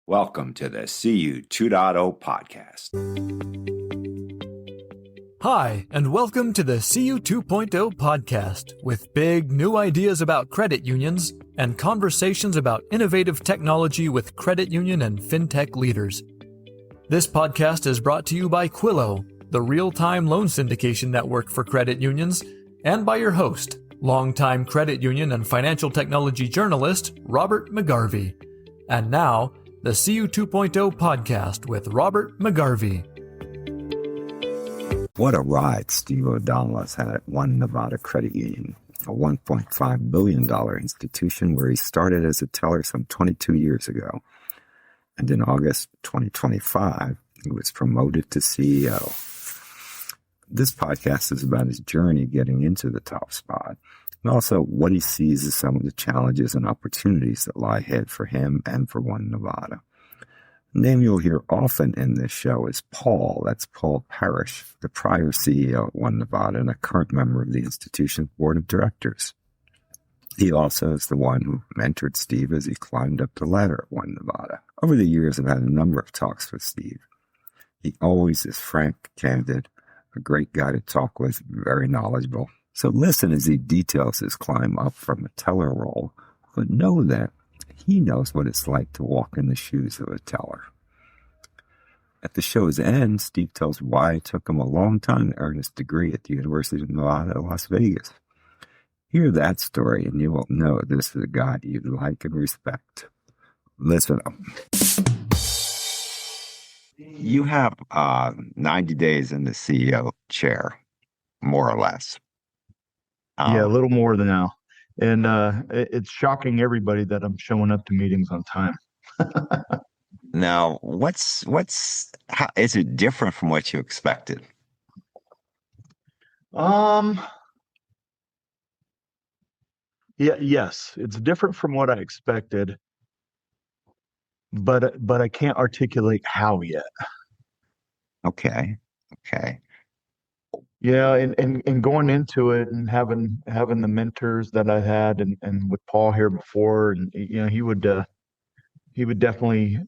Welcome to the CU 2.0 podcast. Hi, and welcome to the CU 2.0 podcast with big new ideas about credit unions and conversations about innovative technology with credit union and fintech leaders. This podcast is brought to you by Quillo, the real-time loan syndication network for credit unions, and by your host, longtime credit union and financial technology journalist Robert McGarvey. And now, the CU 2.0 podcast with Robert McGarvey. What a ride Steve O'Donnell has had at One Nevada Credit Union, a $1.5 billion institution where he started as a teller some 22 years ago. And in August 2025, he was promoted to CEO. This podcast is about his journey getting into the top spot, and also what he sees as some of the challenges and opportunities that lie ahead for him and for One Nevada. The name you'll hear often in this show is Paul. That's Paul Parrish, the prior CEO at One Nevada and a current member of the institution's board of directors. He also is the one who mentored Steve as he climbed up the ladder at One Nevada. Over the years, I've had a number of talks with Steve. He always is frank, candid, a great guy to talk with, very knowledgeable. So listen as he details his climb up from a teller role, but know that he knows what it's like to walk in the shoes of a teller. At the show's end, Steve tells why it took him a long time to earn his degree at the University of Nevada, Las Vegas. Hear that story and you will know this is a guy you'd like and respect. Listen up. You have 90 days in the CEO chair, more or less. Yeah, a little more than now. And it's shocking everybody that I'm showing up to meetings on time. Now, how is it different from what you expected? Yes, it's different from what I expected, but I can't articulate how yet. Okay. Yeah, and going into it and having the mentors that I had and with Paul here before, and he would definitely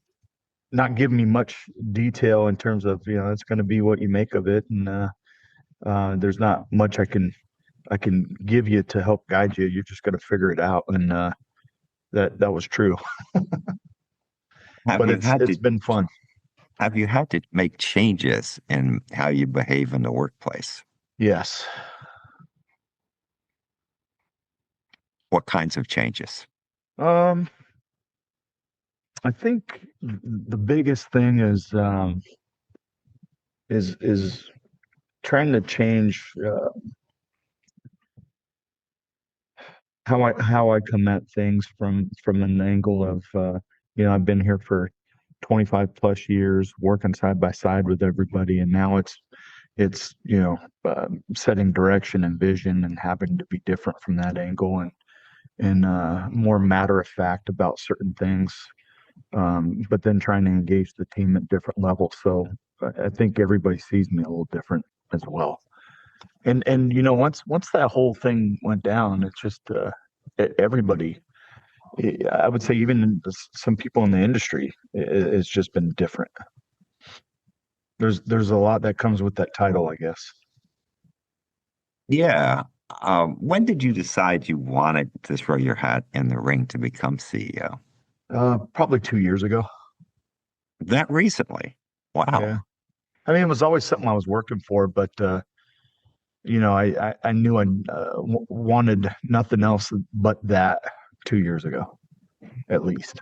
not give me much detail in terms of it's going to be what you make of it, and there's not much I can give you to help guide you. You're just going to figure it out, and that was true. But it's been fun. Have you had to make changes in how you behave in the workplace? Yes. What kinds of changes? I think the biggest thing is trying to change how I come at things from an angle of I've been here for 25 plus years working side by side with everybody, and now it's setting direction and vision and having to be different from that angle and more matter of fact about certain things, but then trying to engage the team at different levels. So I think everybody sees me a little different as well. And once that whole thing went down, it's just everybody. I would say even some people in the industry, it's just been different. There's a lot that comes with that title, I guess. Yeah. When did you decide you wanted to throw your hat in the ring to become CEO? Probably 2 years ago. That recently? Wow. Yeah. I mean, it was always something I was working for, but I knew I wanted nothing else but that 2 years ago, at least.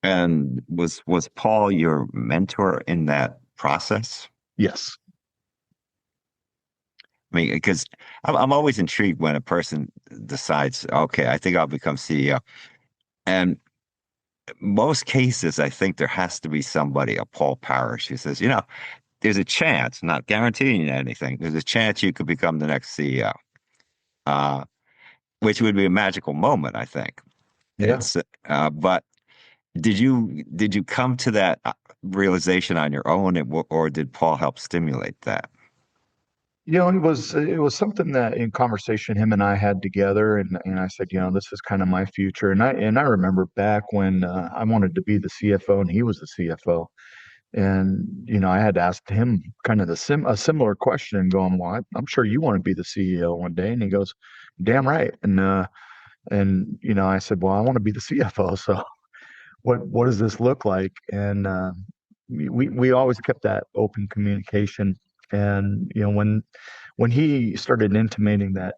And was Paul your mentor in that process? Yes. I mean, because I'm always intrigued when a person decides, okay, I think I'll become CEO. And most cases, I think there has to be somebody, a Paul Parrish, who says, there's a chance, not guaranteeing anything, there's a chance you could become the next CEO, which would be a magical moment, I think. Yeah. But did you come to that realization on your own, or did Paul help stimulate that? It was something that in conversation him and I had together, and I said, this is kind of my future. And I remember back when I wanted to be the CFO and he was the CFO. And I had asked him kind of a similar question, going, "Well, I'm sure you want to be the CEO one day." And he goes, "Damn right." And I said, "Well, I want to be the CFO. So what does this look like?" And we always kept that open communication. And when he started intimating that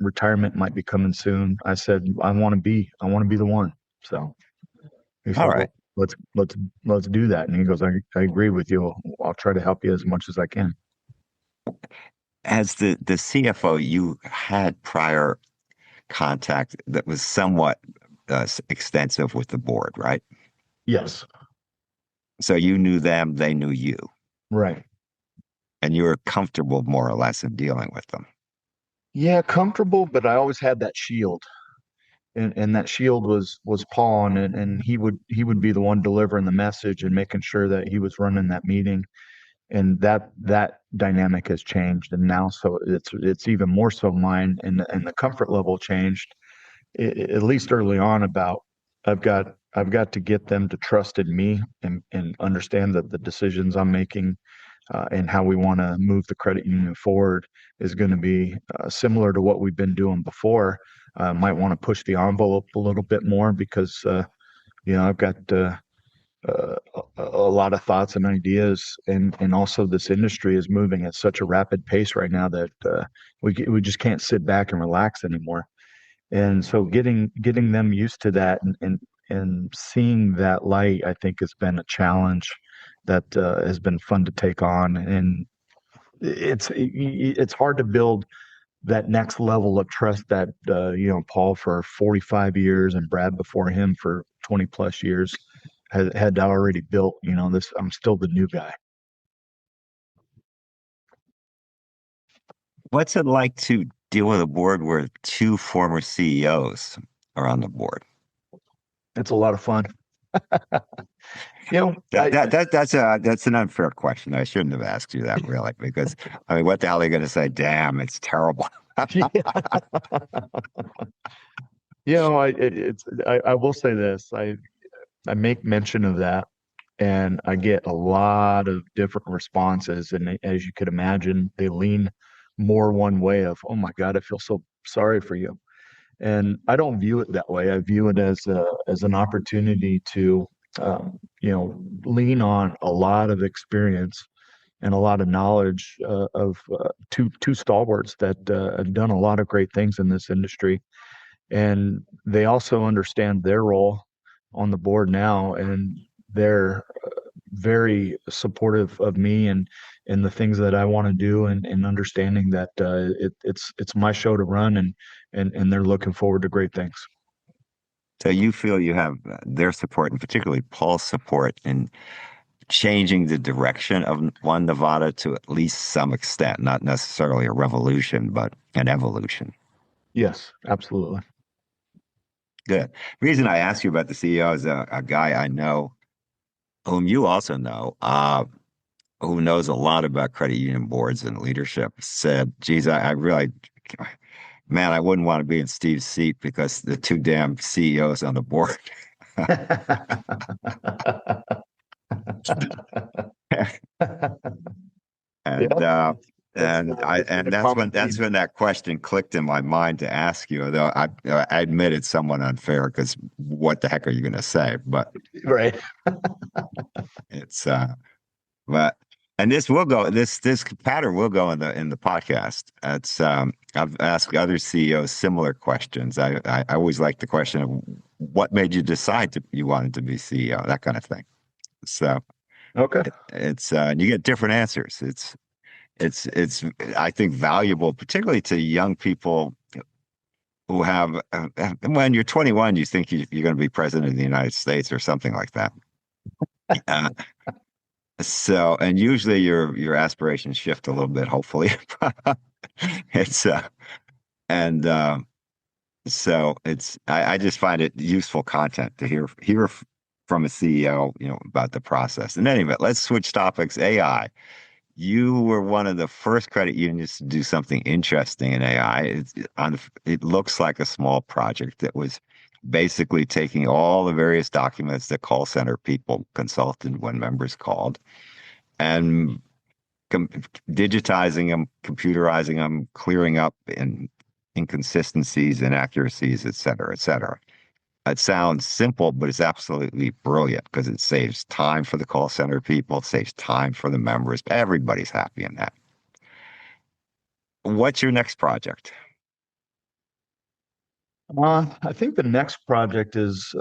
retirement might be coming soon, I said, I want to be the one. So he All said, right. "Well, let's do that." And he goes, "I agree with you. I'll try to help you as much as I can." As the CFO, you had prior contact that was somewhat extensive with the board, right? Yes, So you knew them, they knew you, right. and you were comfortable more or less in dealing with them. Yeah, comfortable, but I always had that shield. And that shield was Paul, and he would be the one delivering the message and making sure that he was running that meeting. And that dynamic has changed, and now so it's even more so mine, and the comfort level changed, at least early on. About I've got to get them to trust in me and understand that the decisions I'm making, and how we want to move the credit union forward, is going to be similar to what we've been doing before. Might want to push the envelope a little bit more, because I've got a lot of thoughts and ideas, and also this industry is moving at such a rapid pace right now that we just can't sit back and relax anymore. And so getting them used to that, and seeing that light, I think, has been a challenge that has been fun to take on. And it's hard to build that next level of trust that Paul for 45 years and Brad before him for 20 plus years had already built. This I'm still the new guy. What's it like to deal with a board where two former CEOs are on the board? It's a lot of fun. You know, I That's an unfair question. I shouldn't have asked you that, really, because I mean, what the hell are you going to say? Damn, it's terrible. I will say this. I make mention of that, and I get a lot of different responses. And as you could imagine, they lean more one way of, "Oh my God, I feel so sorry for you." And I don't view it that way. I view it as an opportunity to, lean on a lot of experience and a lot of knowledge of two stalwarts that have done a lot of great things in this industry. And they also understand their role on the board now, and they're very supportive of me and the things that I want to do, and understanding that it's my show to run, and they're looking forward to great things. So you feel you have their support, and particularly Paul's support, in changing the direction of One Nevada to at least some extent, not necessarily a revolution, but an evolution. Yes, absolutely. Good. The reason I ask you about the CEO is a guy I know, whom you also know, who knows a lot about credit union boards and leadership, said, geez, I really, man, I wouldn't want to be in Steve's seat because the two damn CEOs on the board. And Yeah, and a that's common when theme. that question clicked in my mind to ask you. Though I admit it's somewhat unfair, because what the heck are you going to say? But Right. it's but and this pattern will go in the podcast. It's I've asked other CEOs similar questions. I always like the question of what made you decide you wanted to be CEO, that kind of thing. So Okay. it's you get different answers. It's I think valuable, particularly to young people who have when you're 21, you think you're going to be president of the United States or something like that. Uh, so, and usually your aspirations shift a little bit, hopefully. It's and so I just find it useful content to hear from a CEO, about the process. In any event, let's switch topics. AI. You were one of the first credit unions to do something interesting in AI. It looks like a small project that was basically taking all the various documents that call center people consulted when members called and com digitizing them, computerizing them, clearing up inconsistencies, inaccuracies, et cetera, et cetera. It sounds simple, but it's absolutely brilliant because it saves time for the call center people, it saves time for the members. Everybody's happy in that. What's your next project? I think the next project is,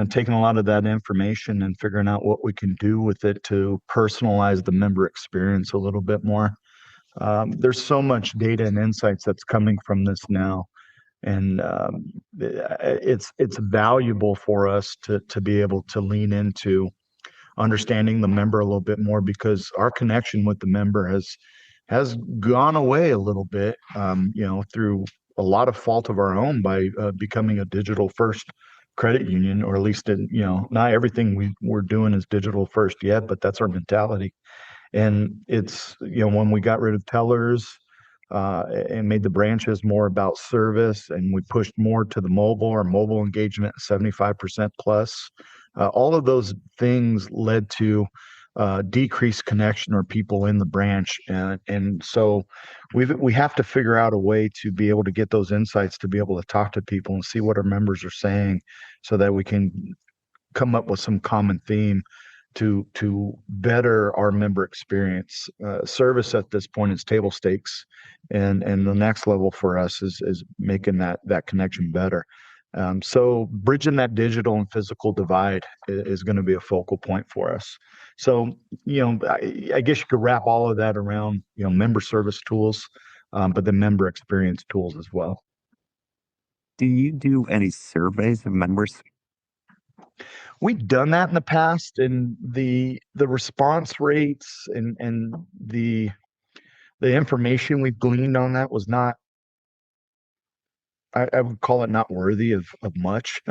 taking a lot of that information and figuring out what we can do with it to personalize the member experience a little bit more. There's so much data and insights that's coming from this now, and it's valuable for us to be able to lean into understanding the member a little bit more because our connection with the member has gone away a little bit, through a lot of fault of our own by becoming a digital first credit union, or at least not everything we're doing is digital first yet, but that's our mentality. And it's, when we got rid of tellers and made the branches more about service, and we pushed more to the mobile or mobile engagement, 75% plus, all of those things led to decreased connection or people in the branch. And so we have to figure out a way to be able to get those insights, to be able to talk to people and see what our members are saying so that we can come up with some common theme to better our member experience. Service at this point is table stakes, and the next level for us is making that connection better. So bridging that digital and physical divide is going to be a focal point for us. So, I guess you could wrap all of that around, member service tools, but the member experience tools as well. Do you do any surveys of members? We've done that in the past, and the response rates and the information we've gleaned on that was not, I would call it not worthy of much.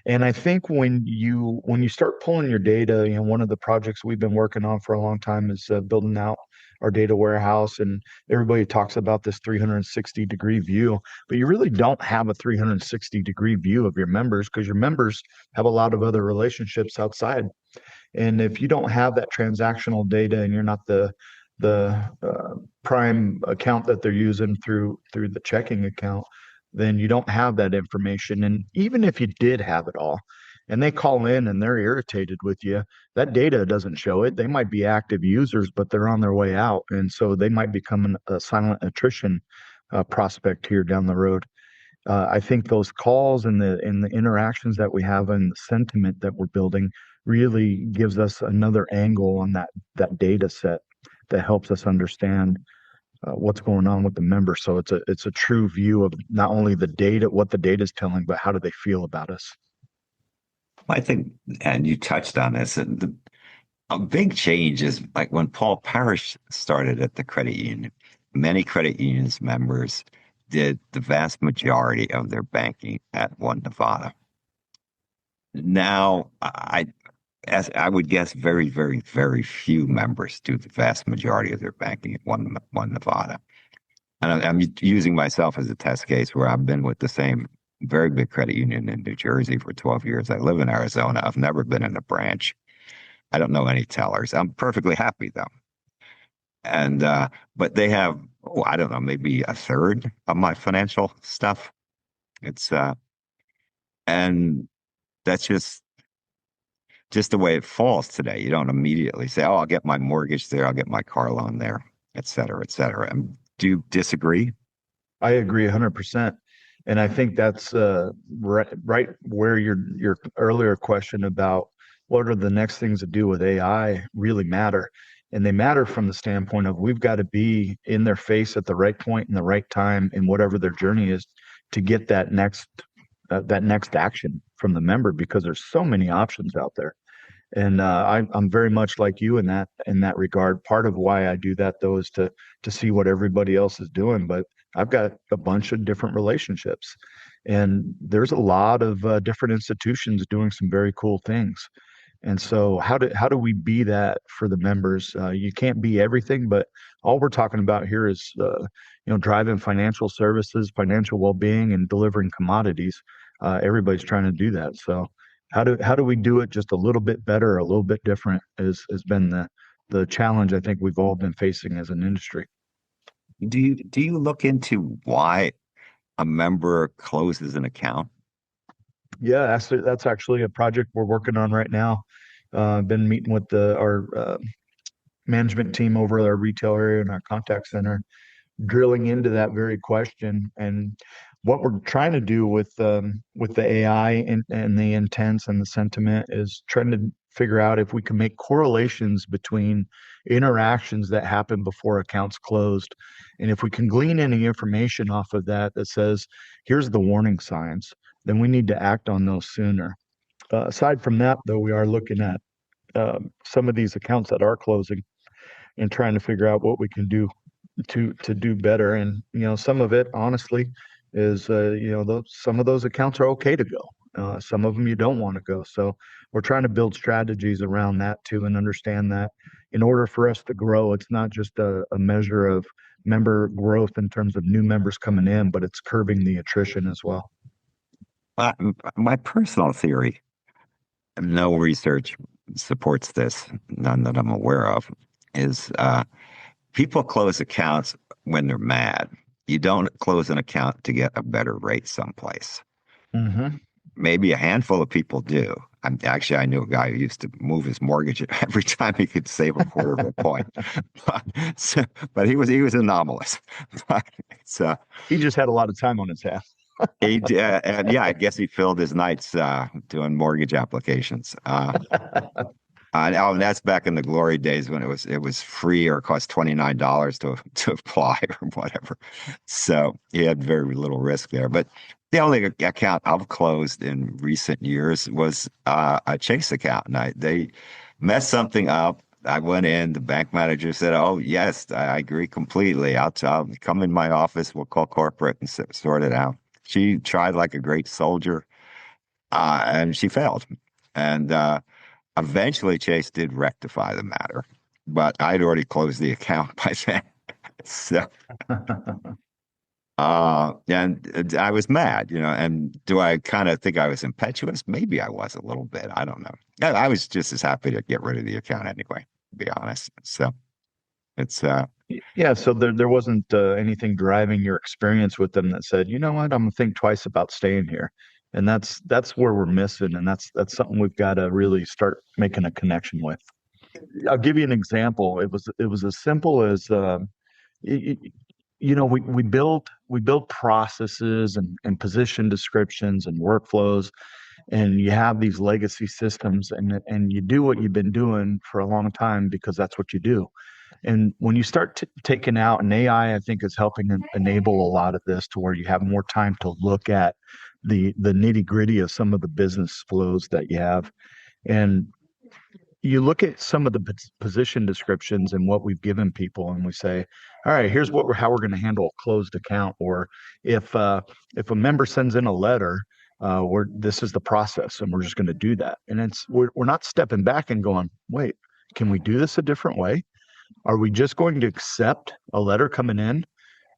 And I think when you start pulling your data, one of the projects we've been working on for a long time is building out our data warehouse, and everybody talks about this 360-degree view, but you really don't have a 360-degree view of your members because your members have a lot of other relationships outside. And if you don't have that transactional data and you're not the prime account that they're using through the checking account, then you don't have that information. And even if you did have it all, and they call in and they're irritated with you, that data doesn't show it. They might be active users, but they're on their way out, and so they might become a silent attrition prospect here down the road. I think those calls and the interactions that we have and the sentiment that we're building really gives us another angle on that data set that helps us understand what's going on with the member. So it's a true view of not only the data, what the data is telling, but how do they feel about us. I think, and you touched on this, and a big change is like when Paul Parrish started at the credit union, many credit unions members did the vast majority of their banking at One Nevada. Now, as I would guess, very, very, very few members do the vast majority of their banking at One Nevada. And I'm using myself as a test case where I've been with the same very big credit union in New Jersey for 12 years. I live in Arizona. I've never been in a branch. I don't know any tellers. I'm perfectly happy though. And but they have, I don't know, maybe a third of my financial stuff. It's and that's just the way it falls today. You don't immediately say, "Oh, I'll get my mortgage there. I'll get my car loan there," et cetera, et cetera. Do you disagree? I agree 100%. And I think that's right where your earlier question about what are the next things to do with AI really matter. And they matter from the standpoint of we've got to be in their face at the right point in the right time in whatever their journey is to get that next action from the member, because there's so many options out there. And I'm very much like you in that regard. Part of why I do that though is to see what everybody else is doing. But I've got a bunch of different relationships, and there's a lot of different institutions doing some very cool things. And so how do we be that for the members? You can't be everything, but all we're talking about here is driving financial services, financial well-being, and delivering commodities. Everybody's trying to do that. So how do we do it just a little bit better, a little bit different has been the challenge I think we've all been facing as an industry. Do you look into why a member closes an account? Yeah, that's actually a project we're working on right now. I've been meeting with our management team over at our retail area and our contact center, drilling into that very question. And what we're trying to do with the AI and the intents and the sentiment is trying to figure out if we can make correlations between interactions that happen before accounts closed. And if we can glean any information off of that that says, here's the warning signs, then we need to act on those sooner. Aside from that, though, we are looking at some of these accounts that are closing and trying to figure out what we can do to do better. And some of it, honestly, is some of those accounts are okay to go. Some of them you don't want to go. So we're trying to build strategies around that too, and understand that in order for us to grow, it's not just a measure of member growth in terms of new members coming in, but it's curbing the attrition as well. Uh, my personal theory, no research supports this, none that I'm aware of, is people close accounts when they're mad. You don't close an account to get a better rate someplace. Mm-hmm. Maybe a handful of people do. I knew a guy who used to move his mortgage every time he could save a quarter of a point. But, but he was anomalous. But He just had a lot of time on his hands. and yeah, I guess he filled his nights doing mortgage applications. And that's back in the glory days when it was free or cost $29 to apply or whatever. So he had very little risk there. But the only account I've closed in recent years was a Chase account, and they messed something up. I went in. The bank manager said, "Oh yes, I agree completely. I'll come in my office. We'll call corporate and sort it out." She tried like a great soldier, and she failed. And eventually, Chase did rectify the matter, but I'd already closed the account by then. So, and I was mad, and do I kind of think I was impetuous? Maybe I was a little bit. I don't know. I was just as happy to get rid of the account anyway, to be honest. So it's, Yeah, so there wasn't anything driving your experience with them that said, you know what, I'm gonna think twice about staying here. And that's where we're missing, and that's something we've got to really start making a connection with. I'll give you an example. It was as simple as y- y- we build processes and position descriptions and workflows, and you have these legacy systems, and you do what you've been doing for a long time because that's what you do. And when you start taking out, and AI, I think, is helping enable a lot of this to where you have more time to look at the nitty gritty of some of the business flows that you have. And you look at some of the position descriptions and what we've given people, and we say, all right, here's how we're going to handle a closed account. Or if a member sends in a letter, this is the process, and we're just going to do that. And we're not stepping back and going, wait, can we do this a different way? Are we just going to accept a letter coming in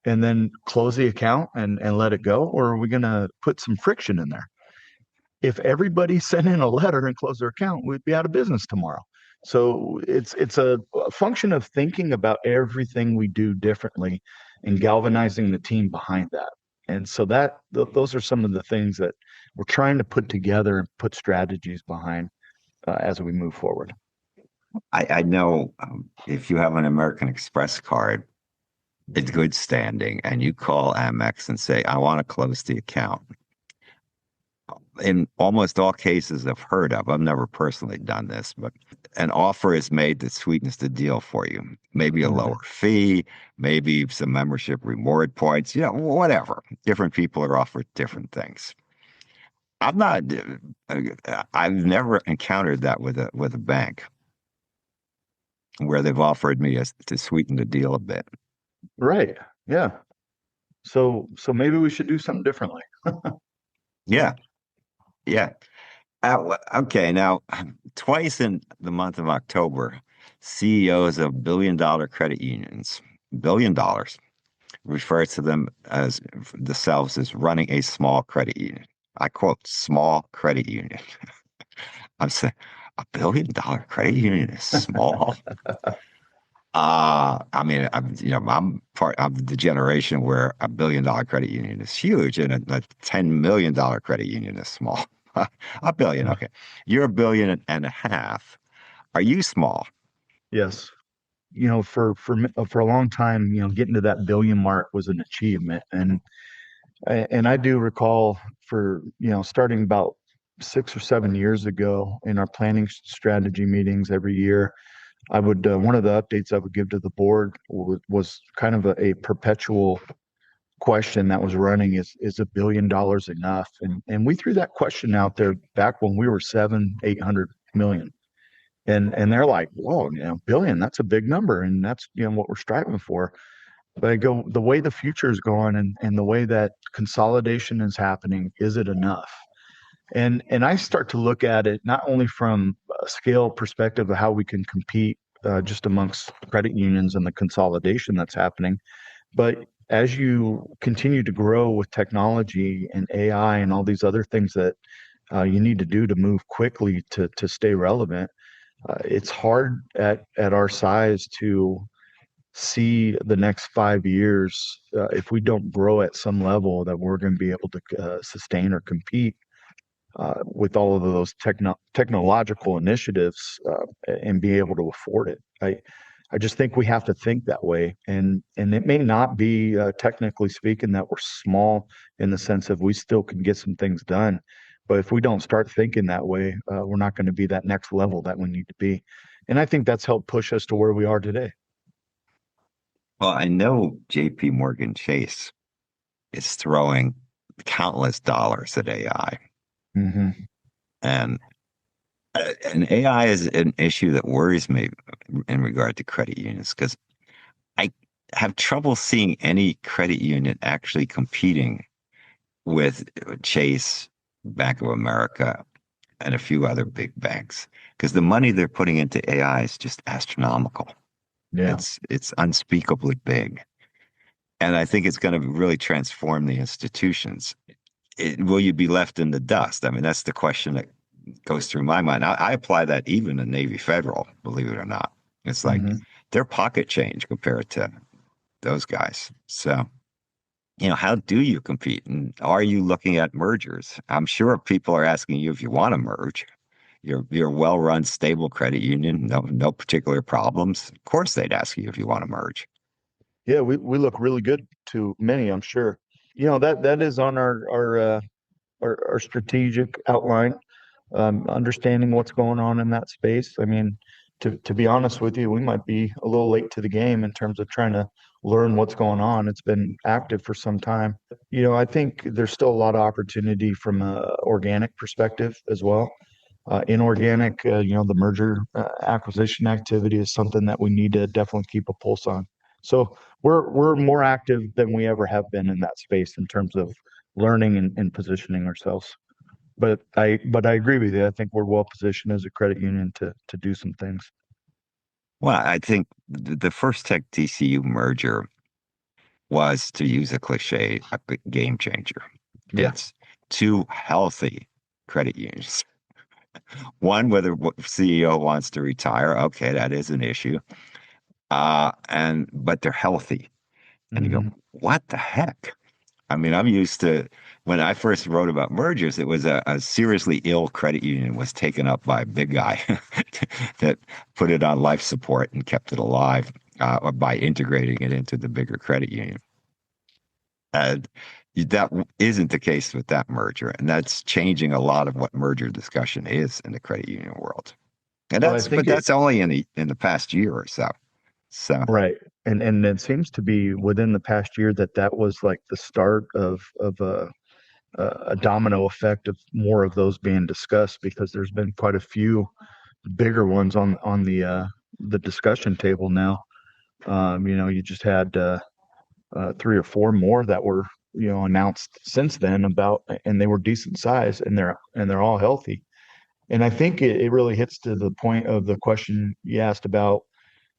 and then close the account and let it go? Or are we going to put some friction in there? If everybody sent in a letter and closed their account, we'd be out of business tomorrow. So it's a function of thinking about everything we do differently and galvanizing the team behind that. And so those are some of the things that we're trying to put together and put strategies behind as we move forward. I know if you have an American Express card, it's good standing, and you call Amex and say, I want to close the account. In almost all cases I've heard of, I've never personally done this, but an offer is made that sweetens the deal for you. Maybe a lower fee, maybe some membership reward points, whatever. Different people are offered different things. I've never encountered that with a bank where they've offered me to sweeten the deal a bit. Right. Yeah. So maybe we should do something differently. Yeah. Yeah. Okay, now twice in the month of October, CEOs of billion-dollar credit unions, $1 billion, refer to them as themselves as running a small credit union. I quote, small credit union. I'm saying $1 billion credit union is small. I mean, I'm part of the generation where $1 billion credit union is huge and a $10 million credit union is small. A billion, Yeah. okay. You're $1.5 billion. Are you small? Yes. For a long time, getting to that billion mark was an achievement, and I do recall for starting about 6 or 7 years ago in our planning strategy meetings every year, I would one of the updates I would give to the board was kind of a perpetual question that was running: is $1 billion enough? And we threw that question out there back when we were 700-800 million. And they're like, whoa, billion, that's a big number. And that's, what we're striving for. But I go, the way the future is going and the way that consolidation is happening, is it enough? And I start to look at it not only from a scale perspective of how we can compete just amongst credit unions and the consolidation that's happening, but as you continue to grow with technology and AI and all these other things that you need to do to move quickly to stay relevant, it's hard at our size to see the next 5 years, if we don't grow at some level, that we're going to be able to sustain or compete with all of those technological initiatives and be able to afford it. I just think we have to think that way, and it may not be technically speaking that we're small in the sense of we still can get some things done, but if we don't start thinking that way, we're not going to be that next level that we need to be, and I think that's helped push us to where we are today. Well, I know JP Morgan Chase is throwing countless dollars at AI. Hmm. And and AI is an issue that worries me in regard to credit unions because I have trouble seeing any credit union actually competing with Chase, Bank of America, and a few other big banks because the money they're putting into AI is just astronomical. Yeah. It's unspeakably big. And I think it's going to really transform the institutions. Will you be left in the dust? I mean, that's the question that goes through my mind. I apply that even to Navy Federal, believe it or not. It's like Hmm. their pocket change compared to those guys. So, how do you compete? And are you looking at mergers? I'm sure people are asking you if you want to merge. You're a well-run, stable credit union, no particular problems. Of course, they'd ask you if you want to merge. Yeah, we look really good to many, I'm sure. That is on our strategic outline, understanding what's going on in that space. I mean, to be honest with you, we might be a little late to the game in terms of trying to learn what's going on. It's been active for some time. I think there's still a lot of opportunity from a organic perspective as well. Inorganic, the merger acquisition activity is something that we need to definitely keep a pulse on. So we're more active than we ever have been in that space in terms of learning and positioning ourselves. But I agree with you. I think we're well positioned as a credit union to do some things. Well, I think the first Tech TCU merger was, to use a cliche, a big game changer. Yeah. It's two healthy credit unions. One, whether CEO wants to retire, okay, that is an issue. But they're healthy. And you go, Hmm. what the heck? I mean, I'm used to when I first wrote about mergers, it was a seriously ill credit union was taken up by a big guy that put it on life support and kept it alive or by integrating it into the bigger credit union. And that isn't the case with that merger. And that's changing a lot of what merger discussion is in the credit union world. And Well, I but think it that's only in the past year or so. So right, and it seems to be within the past year that was like the start of a domino effect of more of those being discussed because there's been quite a few bigger ones on the discussion table now. You just had 3 or 4 more that were announced since then about, and they were decent size and they're all healthy. And I think it really hits to the point of the question you asked about,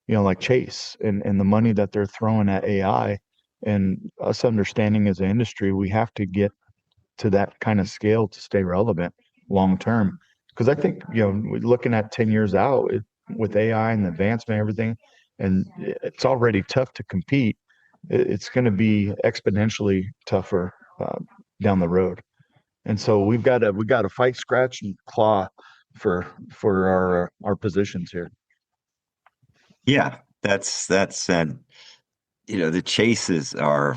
like Chase and the money that they're throwing at AI, and us understanding as an industry, we have to get to that kind of scale to stay relevant long term. Because I think, looking at 10 years out with AI and the advancement and everything, and it's already tough to compete, it's going to be exponentially tougher down the road. And so we got to fight, scratch, and claw for our positions here. Yeah, that's and the chases are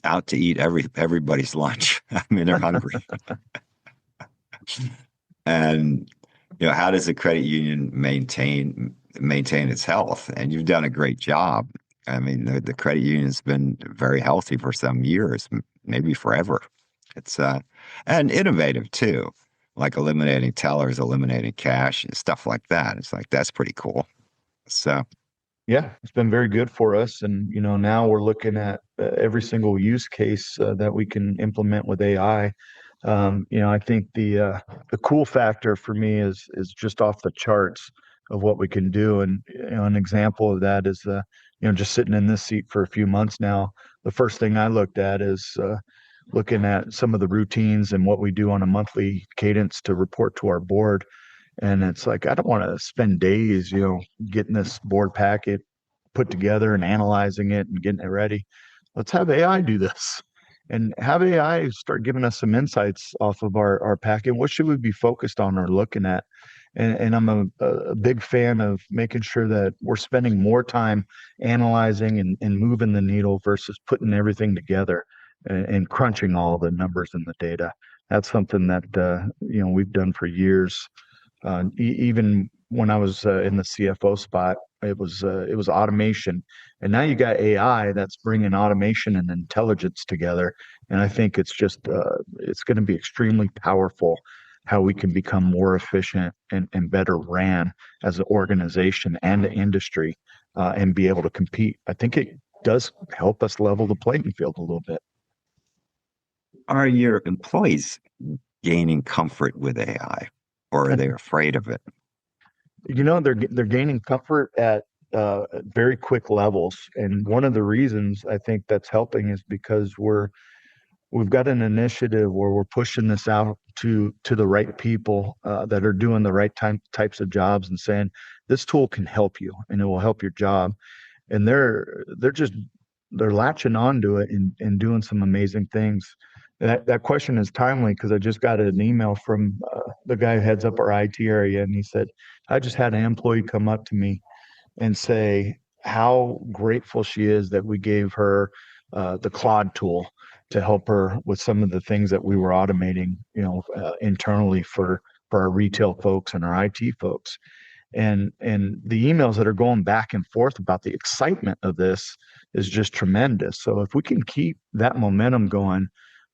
out to eat everybody's lunch. I mean, they're hungry. And how does a credit union maintain its health? And you've done a great job. I mean, the credit union's been very healthy for some years, maybe forever. It's and innovative too, like eliminating tellers, eliminating cash, and stuff like that. It's like that's pretty cool. So Yeah, it's been very good for us. And, now we're looking at every single use case that we can implement with AI. I think the cool factor for me is just off the charts of what we can do. And, an example of that is, just sitting in this seat for a few months now, the first thing I looked at is looking at some of the routines and what we do on a monthly cadence to report to our board. And it's like, I don't want to spend days, getting this board packet put together and analyzing it and getting it ready. Let's have AI do this and have AI start giving us some insights off of our packet. What should we be focused on or looking at? And I'm a big fan of making sure that we're spending more time analyzing and moving the needle versus putting everything together and crunching all the numbers and the data. That's something that we've done for years. Even when I was in the CFO spot, it was automation, and now you got AI that's bringing automation and intelligence together. And I think it's going to be extremely powerful how we can become more efficient and better ran as an organization and an industry, and be able to compete. I think it does help us level the playing field a little bit. are your employees gaining comfort with AI, or are they afraid of it? They're gaining comfort at very quick levels, and one of the reasons I think that's helping is because we've got an initiative where we're pushing this out to the right people that are doing the right types of jobs and saying this tool can help you and it will help your job, and they're latching onto it and doing some amazing things. That question is timely because I just got an email from the guy who heads up our IT area, and he said, I just had an employee come up to me and say how grateful she is that we gave her the Claude tool to help her with some of the things that we were automating, internally for our retail folks and our IT folks. And the emails that are going back and forth about the excitement of this is just tremendous. So if we can keep that momentum going,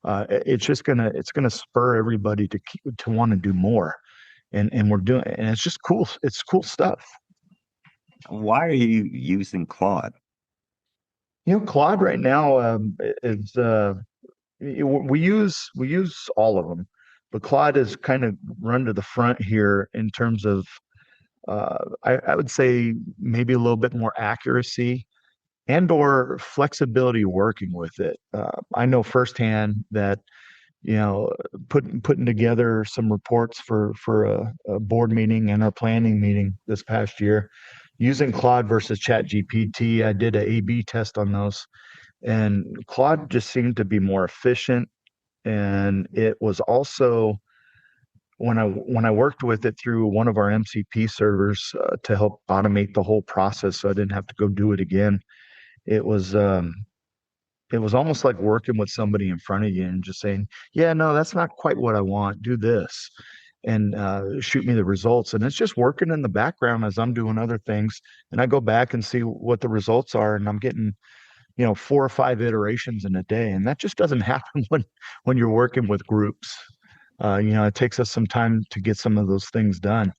it's gonna spur everybody to want to do more, and we're doing, and it's just cool. It's cool stuff. Why are you using Claude? Claude right now is we use all of them, but Claude is kind of run to the front here in terms of I would say maybe a little bit more accuracy and or flexibility working with it. I know firsthand that putting together some reports for a board meeting and our planning meeting this past year, using Claude versus Chat GPT. I did a A/B test on those, and Claude just seemed to be more efficient. And it was also when I worked with it through one of our MCP servers to help automate the whole process, so I didn't have to go do it again. It was almost like working with somebody in front of you and just saying, "Yeah, no, that's not quite what I want. Do this." And shoot me the results. And it's just working in the background as I'm doing other things. And I go back and see what the results are, and I'm getting, 4 or 5 iterations in a day. And that just doesn't happen when you're working with groups. It takes us some time to get some of those things done.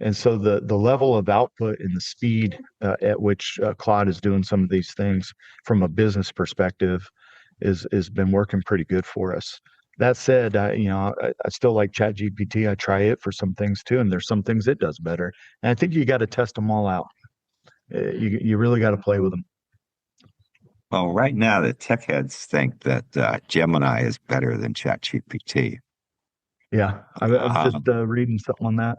And so the level of output and the speed at which Claude is doing some of these things from a business perspective is been working pretty good for us. That said, I still like ChatGPT. I try it for some things too, and there's some things it does better. And I think you got to test them all out. You really got to play with them. Well, right now the tech heads think that Gemini is better than ChatGPT. Yeah, I'm just Um, reading something on that.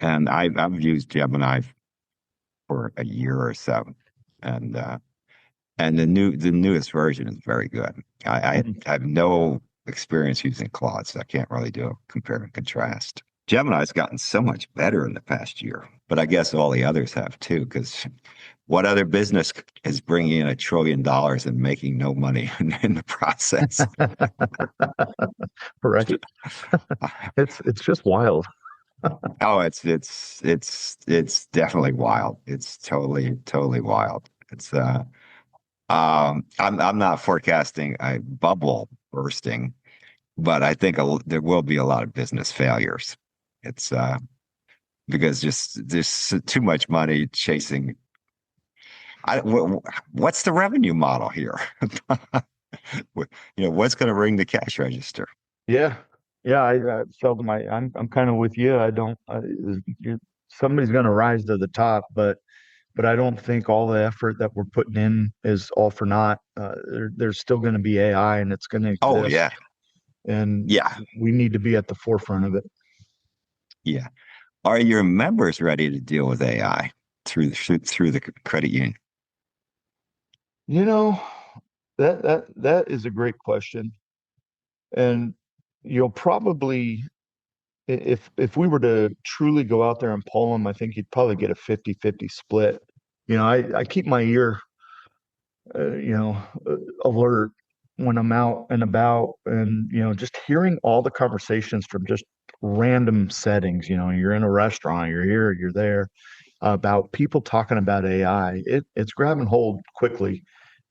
and I've used Gemini for a year or so, and the newest version is very good. Mhm. I have no experience using Claude, so I can't really do a compare and contrast. Gemini's gotten so much better in the past year, but I guess all the others have too, because what other business is bringing in $1 trillion and making no money in the process? Right. It's just wild. Oh, it's definitely wild. It's totally wild. I'm not forecasting a bubble bursting, but I think there will be a lot of business failures. It's because just there's too much money chasing. What's the revenue model here? What's going to ring the cash register? Yeah, yeah. I felt I'm kind of with you. I don't. Somebody's going to rise to the top, but I don't think all the effort that we're putting in is all for naught. There's still going to be AI, and it's going to Oh exist, yeah, and yeah, we need to be at the forefront of it. yeah. Are your members ready to deal with AI through the credit union? You know, that is a great question, and you'll probably if we were to truly go out there and poll them, I think you'd probably get a 50-50 split. I keep my ear you know, alert when I'm out and about and, just hearing all the conversations from just random settings. You're in a restaurant, you're here, you're there, about people talking about AI. It's grabbing hold quickly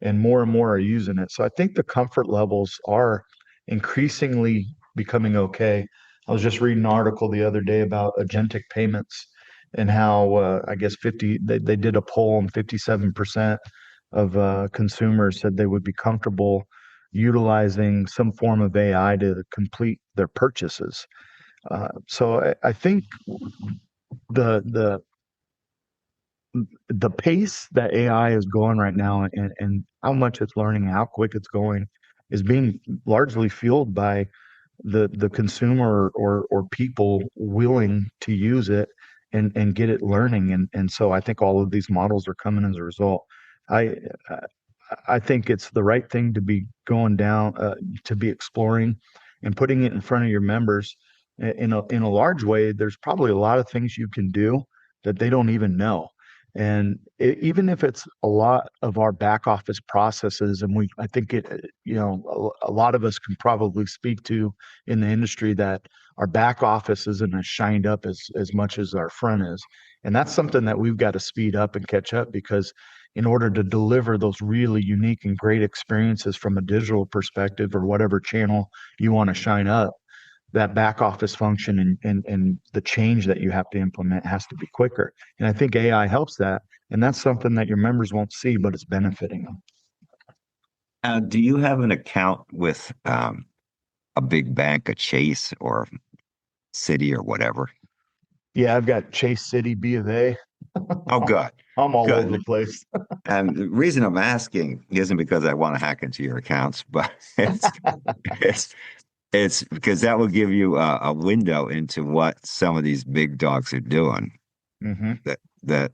and more are using it. So I think the comfort levels are increasingly becoming okay. I was just reading an article the other day about agentic payments and how I guess they did a poll and 57% of consumers said they would be comfortable utilizing some form of AI to complete their purchases. So I think the the the pace that AI is going right now and how much it's learning, how quick it's going, is being largely fueled by the consumer or people willing to use it and get it learning. And so I think all of these models are coming as a result. I I think it's the right thing to be going down, to be exploring and putting it in front of your members. In a large way, there's probably a lot of things you can do that they don't even know. And even if it's a lot of our back office processes, and I think a lot of us can probably speak to in the industry that our back office isn't as shined up as much as our front is. And that's something that we've got to speed up and catch up because in order to deliver those really unique and great experiences from a digital perspective or whatever channel you want to shine up, that back office function and the change that you have to implement has to be quicker. And I think AI helps that. And that's something that your members won't see, but it's benefiting them. Do you have an account with a big bank, a Chase or City or whatever? Yeah, I've got Chase City, B of A. Oh, good, I'm all over the good. place. And the reason I'm asking isn't because I want to hack into your accounts, but it's it's because that will give you a window into what some of these big dogs are doing. Hmm. That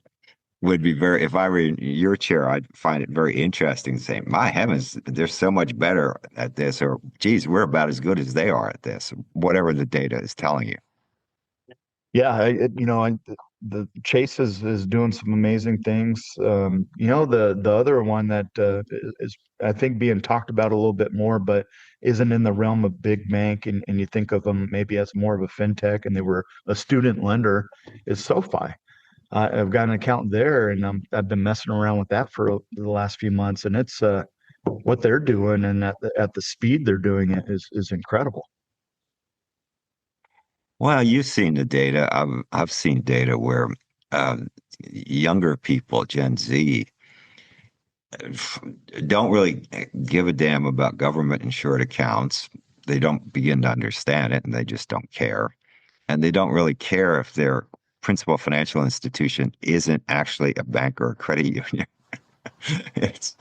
would be very, if I were in your chair, I'd find it very interesting to say, my heavens, they're so much better at this, or geez, we're about as good as they are at this, whatever the data is telling you. Yeah, the Chase is doing some amazing things. The other one that is I think being talked about a little bit more, but isn't in the realm of big bank, and you think of them maybe as more of a fintech, and they were a student lender, is SoFi. I've got an account there, and I've been messing around with that for the last few months, and it's what they're doing, and at the speed they're doing it is incredible. Well, you've seen the data. I've seen data where younger people, Gen Z, don't really give a damn about government insured accounts. they don't begin to understand it and they just don't care. And they don't really care if their principal financial institution isn't actually a bank or a credit union. It's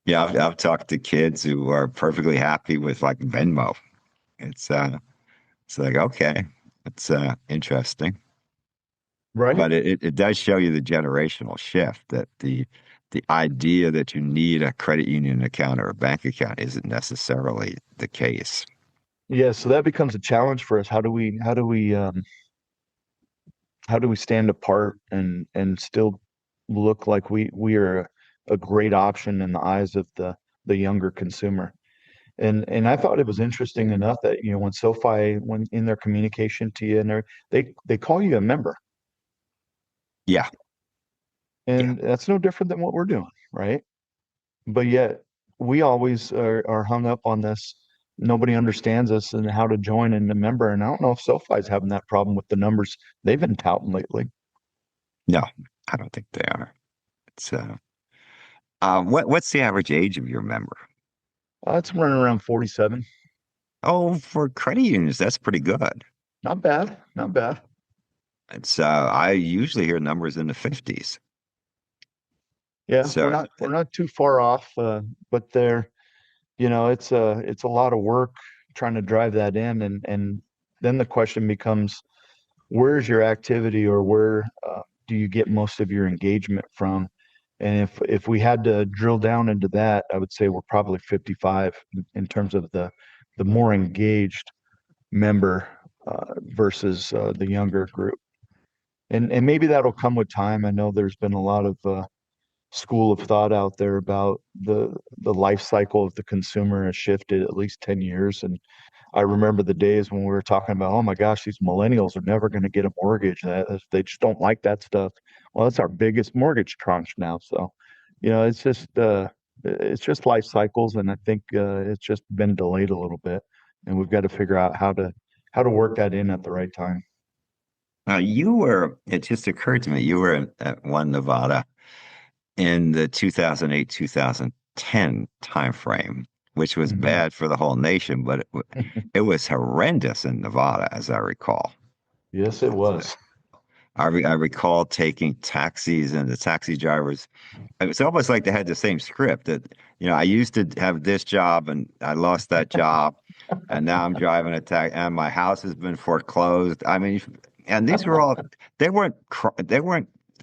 yeah, I've talked to kids who are perfectly happy with like Venmo. It's it's like okay, it's interesting. Right. But it does show you the generational shift that the idea that you need a credit union account or a bank account isn't necessarily the case. Yeah, so that becomes a challenge for us. How do we stand apart and still look like we are a great option in the eyes of the younger consumer? And I thought it was interesting enough that, when SoFi, when in their communication to you, and they call you a member, Yeah, yeah. and that's no different than what we're doing, right? But yet we always are hung up on this. Nobody understands us and how to join and a member. And I don't know if SoFi's having that problem with the numbers they've been touting lately. No, I don't think they are. It's what's the average age of your member? It's running around 47. Oh, for credit unions, that's pretty good. Not bad, not bad. It's I usually hear numbers in the 50s. Yeah, we're So not we're not too far off, but it's a lot of work trying to drive that in, and then the question becomes, where's your activity, or where do you get most of your engagement from? And if we had to drill down into that, I would say we're probably 55 in terms of the more engaged member versus the younger group. And maybe that'll come with time. I know there's been a lot of school of thought out there about the life cycle of the consumer has shifted at least 10 years. And I remember the days when we were talking about, oh my gosh, these millennials are never going to get a mortgage. They just don't like that stuff. Well, that's our biggest mortgage tranche now. So, it's just life cycles, and I think it's just been delayed a little bit, and we've got to figure out how to work that in at the right time. now you were, it just occurred to me, you were at One Nevada in the 2008, 2010 timeframe, which was Mhm. bad for the whole nation, but it was horrendous in Nevada, as I recall. Yes, it was. I recall taking taxis and the taxi drivers. It was almost like they had the same script that, I used to have this job and I lost that job. And now I'm driving a taxi and my house has been foreclosed. I mean, and these were all, they weren't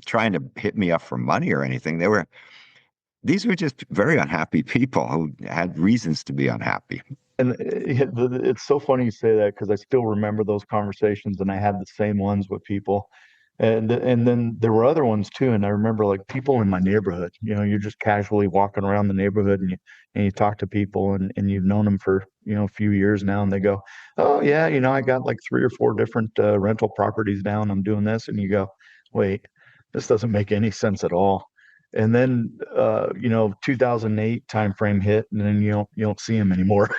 trying to hit me up for money or anything. These were just very unhappy people who had reasons to be unhappy. And it's so funny you say that because I still remember those conversations, and I had the same ones with people. And then there were other ones too. And I remember like people in my neighborhood, you're just casually walking around the neighborhood, and you talk to people, and you've known them for, a few years now, and they go, oh yeah, I got like 3 or 4 different rental properties down. I'm doing this. And you go, wait, this doesn't make any sense at all. And then 2008 timeframe hit, and then you don't see them anymore.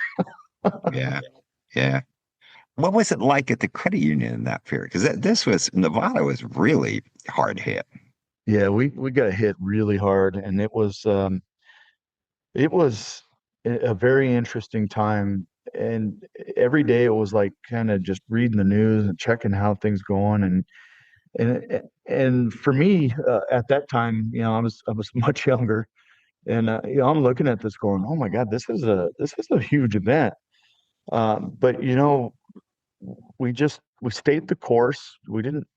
Yeah. Yeah. What was it like at the credit union in that period? Because this was Nevada was really hard hit. Yeah, we got hit really hard, and it was a very interesting time. And every day it was like kind of just reading the news and checking how things going. And for me, at that time, I was much younger, and I'm looking at this going, oh my God, this is a huge event. But we stayed the course. We didn't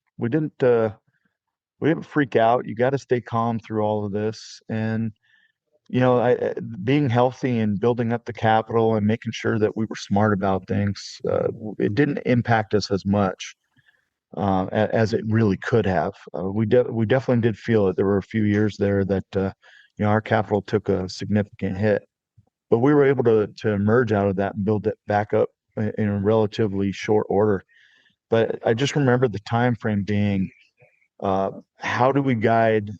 freak out. You got to stay calm through all of this. And being healthy and building up the capital and making sure that we were smart about things, it didn't impact us as much as it really could have. We definitely did feel it. There were a few years there that our capital took a significant hit, but we were able to emerge out of that and build it back up in a relatively short order. But I just remember the time frame being, how do we guide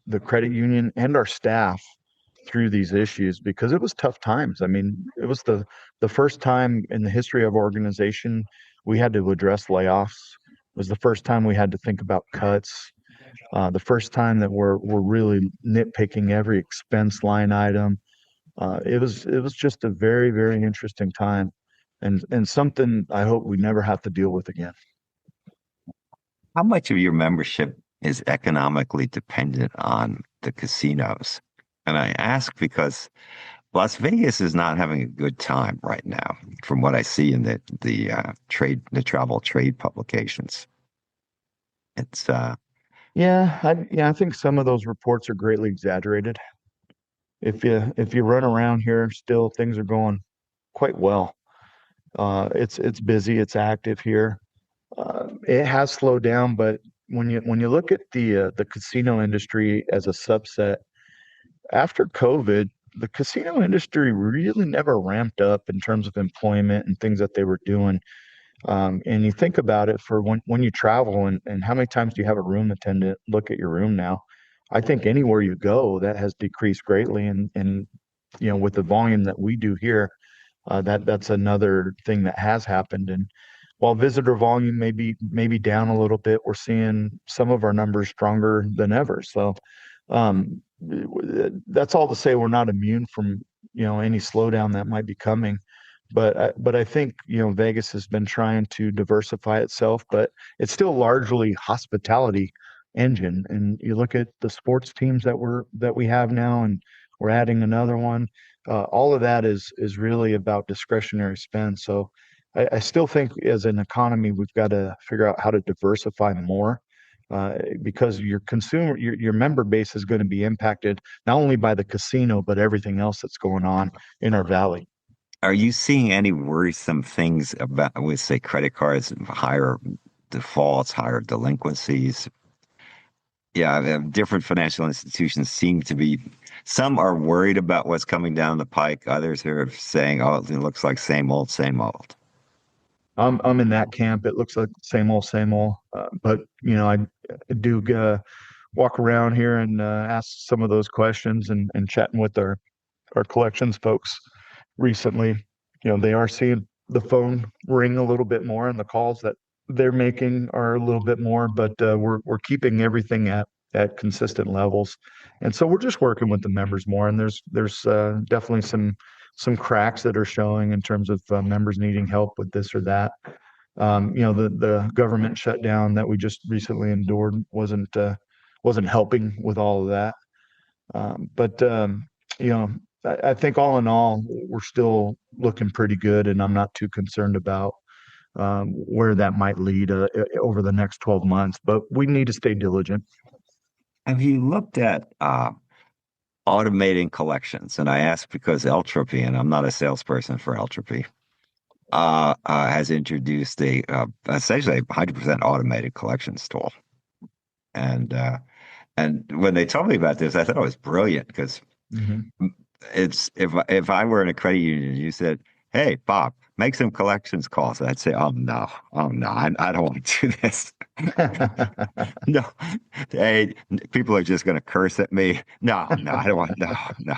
the credit union and our staff through these issues, because it was tough times. I mean, it was the first time in the history of our organization we had to address layoffs. It was the first time we had to think about cuts. The first time that we're really nitpicking every expense line item. It was just a very, very interesting time. and something I hope we never have to deal with again. How much of your membership is economically dependent on the casinos? And I ask because Las Vegas is not having a good time right now, from what I see in the travel trade publications. It's I think some of those reports are greatly exaggerated. If you run around here, still things are going quite well. It's busy, it's active here. It has slowed down, but when you look at the casino industry as a subset, after COVID, the casino industry really never ramped up in terms of employment and things that they were doing. And you think about it for when you travel and how many times do you have a room attendant look at your room now? I think anywhere you go, that has decreased greatly. And with the volume that we do here, that's another thing that has happened. And while visitor volume may be down a little bit, we're seeing some of our numbers stronger than ever. So that's all to say we're not immune from any slowdown that might be coming. But I think Vegas has been trying to diversify itself, but it's still largely hospitality engine. And you look at the sports teams that we have now, and we're adding another one. All of that is really about discretionary spend. So I still think as an economy, we've got to figure out how to diversify more. Because your member base is going to be impacted not only by the casino, but everything else that's going on in our valley. Are you seeing any worrisome things about, with, say, credit cards, higher defaults, higher delinquencies? Yeah, different financial institutions seem to be, some are worried about what's coming down the pike. Others are saying, oh, it looks like same old, same old. I'm in that camp. It looks like same old, same old. But I do walk around here and ask some of those questions and chatting with our collections folks recently. They are seeing the phone ring a little bit more, and the calls that they're making are a little bit more, but we're keeping everything at consistent levels. And so we're just working with the members more, and there's definitely some cracks that are showing in terms of members needing help with this or that. The government shutdown that we just recently endured wasn't helping with all of that. But you know, I think all in all, we're still looking pretty good, and I'm not too concerned about where that might lead over the next 12 months. But we need to stay diligent. Have you looked at automating collections? And I ask because Eltropy, and I'm not a salesperson for Eltropy, has introduced a essentially 100% automated collections tool. And when they told me about this, I thought it was brilliant because Mm-hmm. it's if I were in a credit union, you said, "Hey, Bob, make some collections calls," I'd say, oh no, I don't want to do this." No, hey, people are just going to curse at me. No, I don't want. No, no.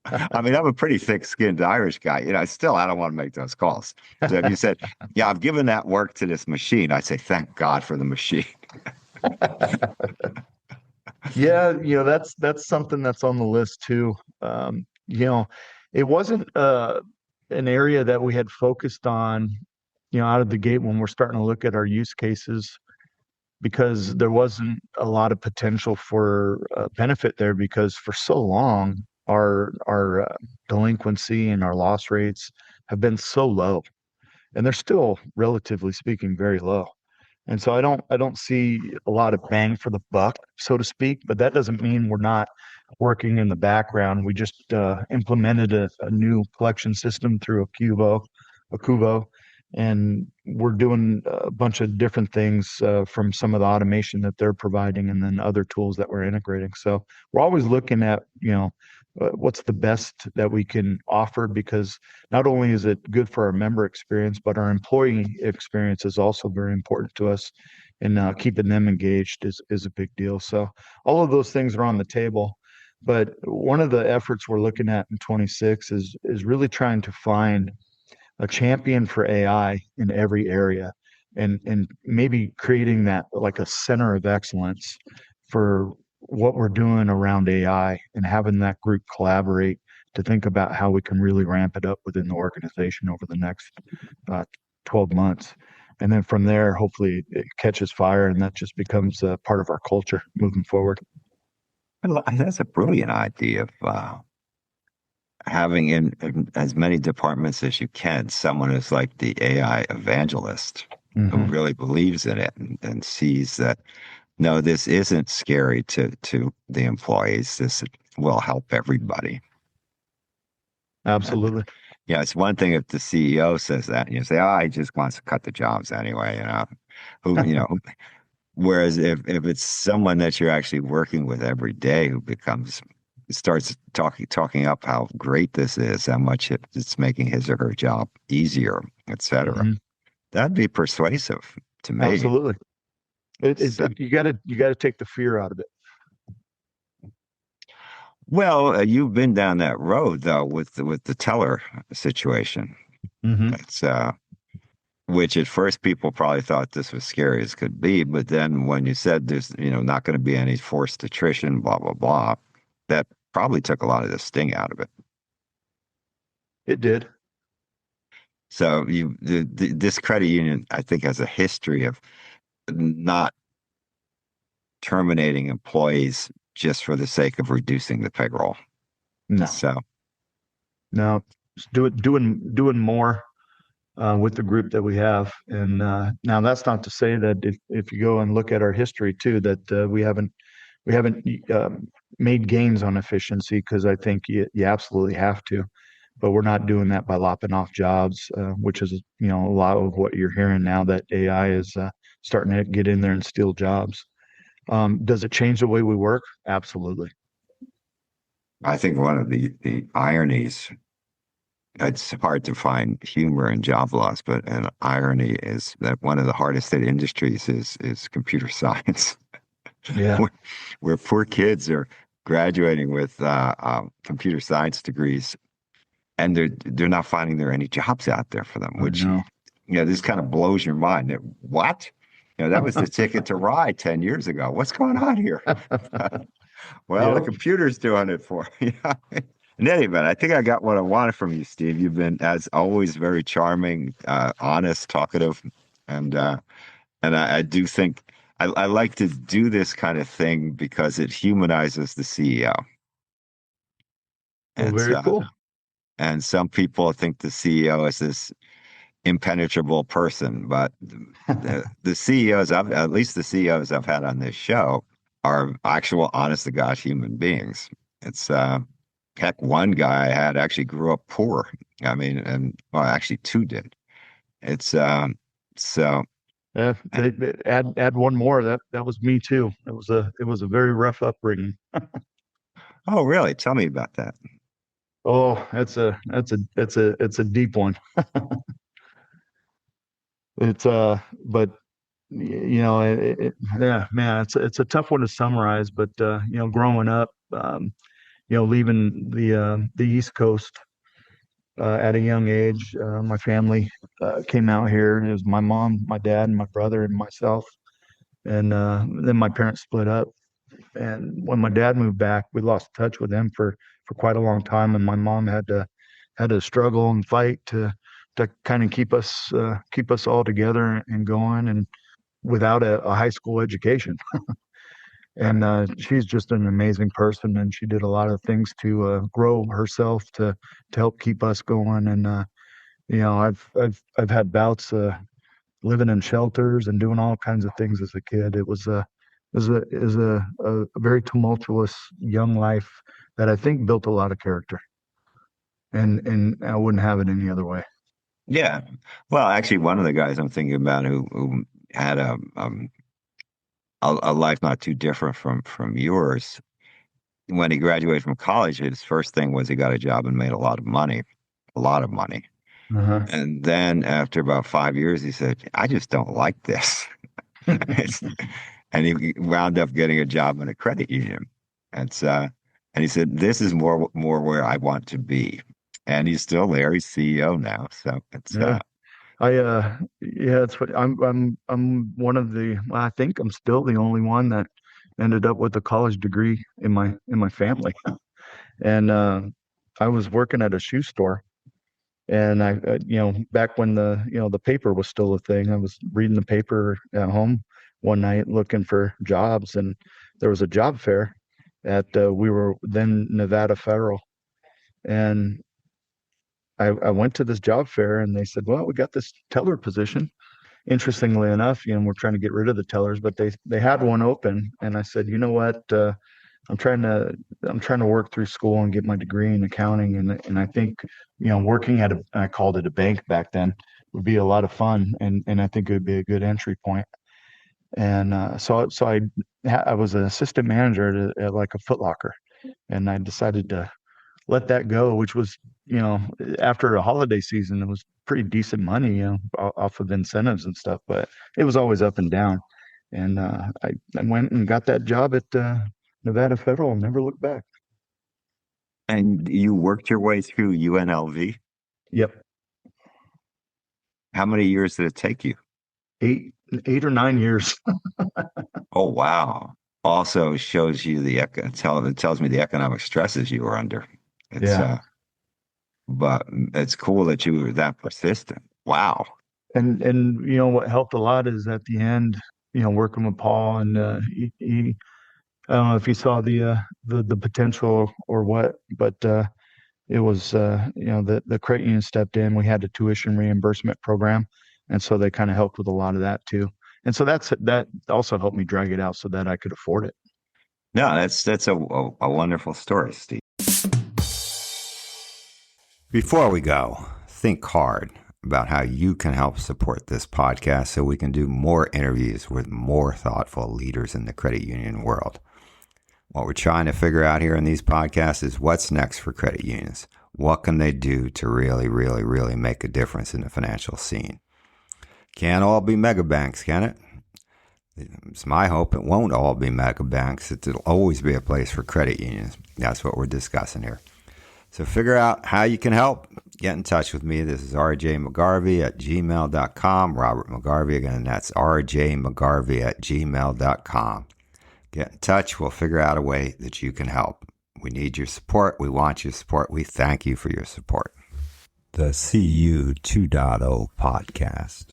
I mean, I'm a pretty thick-skinned Irish guy. Still, I don't want to make those calls. So if you said, "Yeah, I've given that work to this machine," I'd say, "Thank God for the machine." Yeah, that's something that's on the list too. It wasn't an area that we had focused on, out of the gate when we're starting to look at our use cases because there wasn't a lot of potential for benefit there because for so long our delinquency and our loss rates have been so low, and they're still relatively speaking very low. And so I don't see a lot of bang for the buck, so to speak, but that doesn't mean we're not working in the background. We just implemented a new collection system through a Cuvo, and we're doing a bunch of different things from some of the automation that they're providing and then other tools that we're integrating. So we're always looking at, what's the best that we can offer because not only is it good for our member experience, but our employee experience is also very important to us, and keeping them engaged is a big deal. So all of those things are on the table. But one of the efforts we're looking at in 26 is really trying to find a champion for AI in every area and maybe creating that like a center of excellence for what we're doing around AI and having that group collaborate to think about how we can really ramp it up within the organization over the next 12 months. And then from there, hopefully it catches fire and that just becomes part of our culture moving forward. That's a brilliant idea of having in as many departments as you can, someone who's like the AI evangelist who Mm-hmm. really believes in it and sees that, no, this isn't scary to the employees. This will help everybody. And Absolutely. yeah, it's one thing if the CEO says that and you say, oh, he just wants to cut the jobs anyway, whereas if it's someone that you're actually working with every day who starts talking up how great this is, how much it's making his or her job easier, etc. Mm-hmm. That'd be persuasive to me. Absolutely. So, You gotta take the fear out of it. well, you've been down that road though with the teller situation. Mm-hmm. It's which at first people probably thought this was scary as could be, but then when you said there's not going to be any forced attrition, blah blah blah, that probably took a lot of the sting out of it. It did. So this credit union, I think, has a history of not terminating employees just for the sake of reducing the payroll. No, So no, just doing more with the group that we have. And now that's not to say that if you go and look at our history too, that we haven't made gains on efficiency because I think you absolutely have to. But we're not doing that by lopping off jobs, which is a lot of what you're hearing now that AI is starting to get in there and steal jobs. Does it change the way we work? Absolutely. I think one of the ironies, it's hard to find humor in job loss, but an irony is that one of the hardest hit industries is computer science, Yeah, where, where poor kids are graduating with computer science degrees, and they're not finding there are any jobs out there for them, I which know. this kind of blows your mind. What? That was the ticket to ride 10 years ago. What's going on here? Well, the Yep. computer's doing it for you. In any event, I think I got what I wanted from you, Steve. You've been, as always, very charming, honest, talkative, and I do think I like to do this kind of thing because it humanizes the CEO. Well, It's very cool. and some people think the CEO is this impenetrable person, but the CEOs, at least the CEOs I've had on this show, are actual, honest to God human beings. It's heck, one guy I had actually grew up poor. I mean, and well, actually two did. It's so. Yeah, add one more. That was me too. It was a very rough upbringing. Oh, really? Tell me about that. Oh, it's a deep one. But yeah, man, it's a tough one to summarize. But growing up, leaving the East Coast at a young age, my family came out here. It was my mom, my dad, and my brother and myself. And then my parents split up. And when my dad moved back, we lost touch with him for quite a long time. And my mom had to struggle and fight to kind of keep us all together and going, and without a high school education. And she's just an amazing person, and she did a lot of things to grow herself to help keep us going. And I've had bouts living in shelters and doing all kinds of things as a kid. It was a very tumultuous young life that I think built a lot of character, and I wouldn't have it any other way. Yeah. Well, actually, one of the guys I'm thinking about who had a life not too different from yours. When he graduated from college, his first thing was he got a job and made a lot of money. Uh-huh. And then after about 5 years, he said, I just don't like this. It's, and he wound up getting a job in a credit union. It's and he said, this is more where I want to be. And he's still there. He's CEO now. So it's Yeah. Yeah, it's what I'm one of the, well, I think I'm still the only one that ended up with a college degree in my family. And I was working at a shoe store, and back when the paper was still a thing, I was reading the paper at home one night looking for jobs, and there was a job fair at we were then Nevada Federal, and I went to this job fair, and they said, "Well, we got this teller position." Interestingly enough, we're trying to get rid of the tellers, but they had one open, and I said, "You know what? I'm trying to work through school and get my degree in accounting, and I think working at I called it a bank back then, would be a lot of fun, and I think it would be a good entry point." And so I was an assistant manager at like a Foot Locker, and I decided to let that go, which was, after a holiday season, it was pretty decent money, off of incentives and stuff, but it was always up and down. And I went and got that job at Nevada Federal and never looked back. And you worked your way through UNLV? Yep. How many years did it take you? 8 or 9 years. Oh, wow. Also shows you it tells me the economic stresses you were under. It's Yeah. But it's cool that you were that persistent. Wow. And what helped a lot is at the end, working with Paul, and he I don't know if he saw the potential or what, but it was the credit union stepped in. We had a tuition reimbursement program, and so they kind of helped with a lot of that too. And so that also helped me drag it out so that I could afford it. No, that's a wonderful story, Steve. Before we go, think hard about how you can help support this podcast so we can do more interviews with more thoughtful leaders in the credit union world. What we're trying to figure out here in these podcasts is what's next for credit unions. What can they do to really, really, really make a difference in the financial scene? Can't all be mega banks, can it? It's my hope it won't all be mega banks. It'll always be a place for credit unions. That's what we're discussing here. So figure out how you can help. Get in touch with me. This is rjmcgarvey@gmail.com. Robert McGarvey, again, that's rjmcgarvey@gmail.com. Get in touch. We'll figure out a way that you can help. We need your support. We want your support. We thank you for your support. The CU 2.0 podcast.